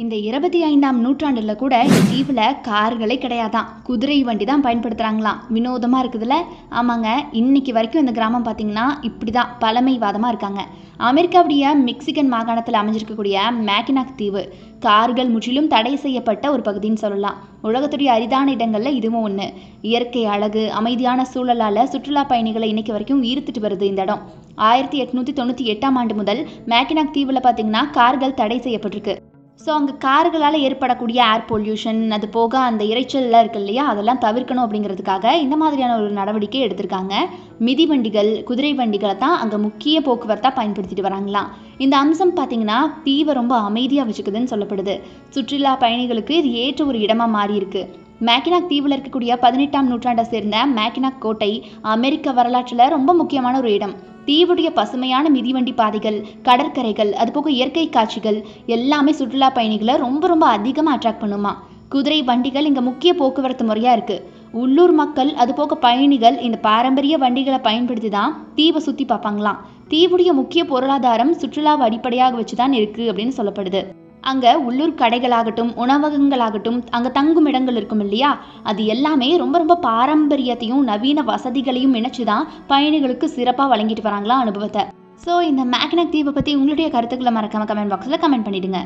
இந்த 25ஆம் நூற்றாண்டுல கூட இந்த தீவுல கார்களே கிடையாதான், குதிரை வண்டி தான் பயன்படுத்துறாங்களாம். வினோதமா இருக்குதுல்ல. ஆமாங்க, இன்னைக்கு வரைக்கும் இந்த கிராமம் பார்த்தீங்கன்னா இப்படிதான் பழமைவாதமா இருக்காங்க. அமெரிக்காவுடைய மெக்சிகன் மாகாணத்தில் அமைஞ்சிருக்கக்கூடிய மேக்கினாக் தீவு கார்கள் முற்றிலும் தடை செய்யப்பட்ட ஒரு பகுதின்னு சொல்லலாம். உலகத்துடைய அரிதான இடங்கள்ல இதுவும் ஒன்று. இயற்கை அழகு, அமைதியான சூழலால சுற்றுலா பயணிகளை இன்னைக்கு வரைக்கும் ஈர்த்துட்டு வருது இந்த இடம். 1898ஆம் ஆண்டு முதல் மேக்கினாக் தீவுல பார்த்தீங்கன்னா கார்கள் தடை செய்யப்பட்டிருக்கு. ஸோ அங்கே கார்களால் ஏற்படக்கூடிய ஏர் பொல்யூஷன், அது போக அந்த இரைச்சல்லாம் இருக்கு இல்லையா, அதெல்லாம் தவிர்க்கணும் அப்படிங்கிறதுக்காக இந்த மாதிரியான ஒரு நடவடிக்கை எடுத்திருக்காங்க. மிதிவண்டிகள், குதிரை வண்டிகளை தான் அங்கே முக்கிய போக்குவரத்தாக பயன்படுத்திட்டு வராங்களாம். இந்த அம்சம் பார்த்தீங்கன்னா தீவை ரொம்ப அமைதியாக வச்சுக்குதுன்னு சொல்லப்படுது. சுற்றுலா பயணிகளுக்கு இது ஏற்ற ஒரு இடமா மாறி இருக்கு. மேக்கினாக் தீவில் இருக்கக்கூடிய 18ஆம் நூற்றாண்டை சேர்ந்த மேக்கினாக் கோட்டை அமெரிக்க வரலாற்றில் ரொம்ப முக்கியமான ஒரு இடம். தீவுடைய பசுமையான மிதிவண்டி பாதைகள், கடற்கரைகள், அதுபோக இயற்கை காட்சிகள் எல்லாமே சுற்றுலா பயணிகளை ரொம்ப ரொம்ப அதிகமாக அட்ராக்ட் பண்ணுமா. குதிரை வண்டிகள் இங்கே முக்கிய போக்குவரத்து முறையாக இருக்குது. உள்ளூர் மக்கள் அதுபோக பயணிகள் இந்த பாரம்பரிய வண்டிகளை பயன்படுத்தி தான் தீவை சுற்றி பார்ப்பாங்களாம். தீவுடைய முக்கிய பொருளாதாரம் சுற்றுலாவை அடிப்படையாக வச்சு தான் இருக்குது அப்படின்னு சொல்லப்படுது. அங்கே உள்ளூர் கடைகளாகட்டும், உணவகங்களாகட்டும், அங்கே தங்கும் இடங்கள் இருக்கும் இல்லையா, அது எல்லாமே ரொம்ப ரொம்ப பாரம்பரியத்தையும் நவீன வசதிகளையும் இணைச்சு தான் பயணிகளுக்கு சிறப்பாக வழங்கிட்டு வராங்களா அனுபவத்தை. ஸோ இந்த மேக்னக் தீவை பற்றி உங்களுடைய கருத்துக்களை மறக்காம கமெண்ட் பாக்ஸில் கமெண்ட் பண்ணிடுங்க.